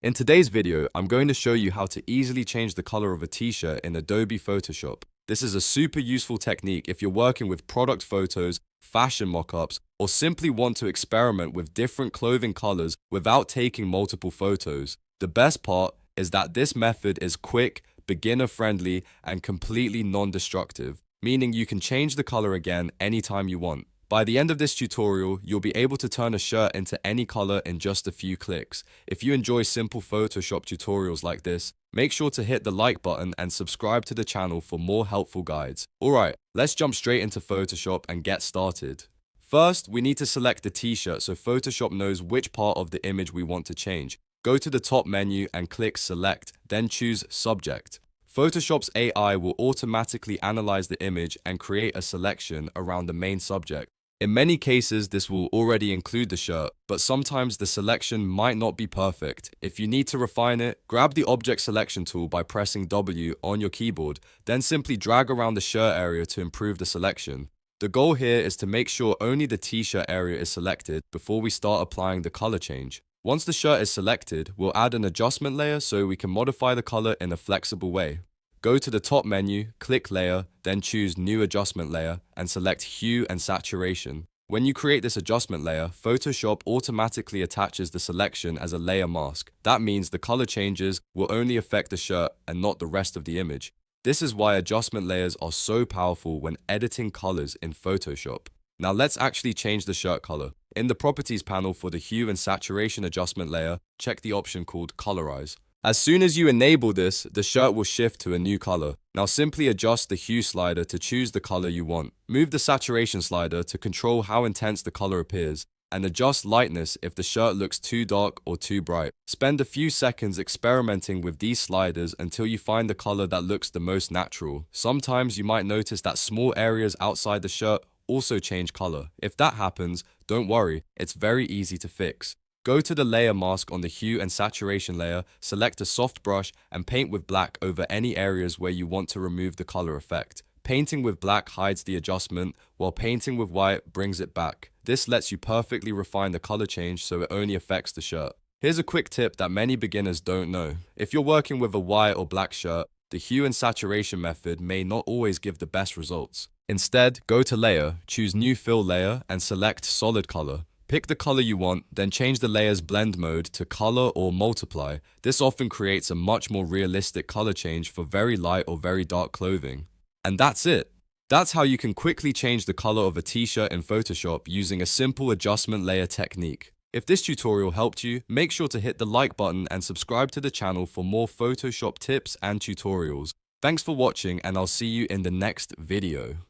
In today's video, I'm going to show you how to easily change the color of a t-shirt in Adobe Photoshop. This is a super useful technique if you're working with product photos, fashion mockups, or simply want to experiment with different clothing colors without taking multiple photos. The best part is that this method is quick, beginner-friendly, and completely non-destructive, meaning you can change the color again anytime you want. By the end of this tutorial, you'll be able to turn a shirt into any color in just a few clicks. If you enjoy simple Photoshop tutorials like this, make sure to hit the like button and subscribe to the channel for more helpful guides. Alright, let's jump straight into Photoshop and get started. First, we need to select the t-shirt so Photoshop knows which part of the image we want to change. Go to the top menu and click Select, then choose Subject. Photoshop's AI will automatically analyze the image and create a selection around the main subject. In many cases, this will already include the shirt, but sometimes the selection might not be perfect. If you need to refine it, grab the Object Selection tool by pressing W on your keyboard, then simply drag around the shirt area to improve the selection. The goal here is to make sure only the t-shirt area is selected before we start applying the color change. Once the shirt is selected, we'll add an adjustment layer so we can modify the color in a flexible way. Go to the top menu, click Layer, then choose New Adjustment Layer and select Hue and Saturation. When you create this adjustment layer, Photoshop automatically attaches the selection as a layer mask. That means the color changes will only affect the shirt and not the rest of the image. This is why adjustment layers are so powerful when editing colors in Photoshop. Now let's actually change the shirt color. In the Properties panel for the Hue and Saturation adjustment layer, check the option called Colorize. As soon as you enable this, the shirt will shift to a new color. Now simply adjust the hue slider to choose the color you want. Move the saturation slider to control how intense the color appears, and adjust lightness if the shirt looks too dark or too bright. Spend a few seconds experimenting with these sliders until you find the color that looks the most natural. Sometimes you might notice that small areas outside the shirt also change color. If that happens, don't worry, it's very easy to fix. Go to the layer mask on the Hue and Saturation layer, select a soft brush and paint with black over any areas where you want to remove the color effect. Painting with black hides the adjustment, while painting with white brings it back. This lets you perfectly refine the color change so it only affects the shirt. Here's a quick tip that many beginners don't know. If you're working with a white or black shirt, the Hue and Saturation method may not always give the best results. Instead, go to Layer, choose New Fill Layer and select Solid Color. Pick the color you want, then change the layer's blend mode to color or multiply. This often creates a much more realistic color change for very light or very dark clothing. And that's it. That's how you can quickly change the color of a t-shirt in Photoshop using a simple adjustment layer technique. If this tutorial helped you, make sure to hit the like button and subscribe to the channel for more Photoshop tips and tutorials. Thanks for watching and I'll see you in the next video.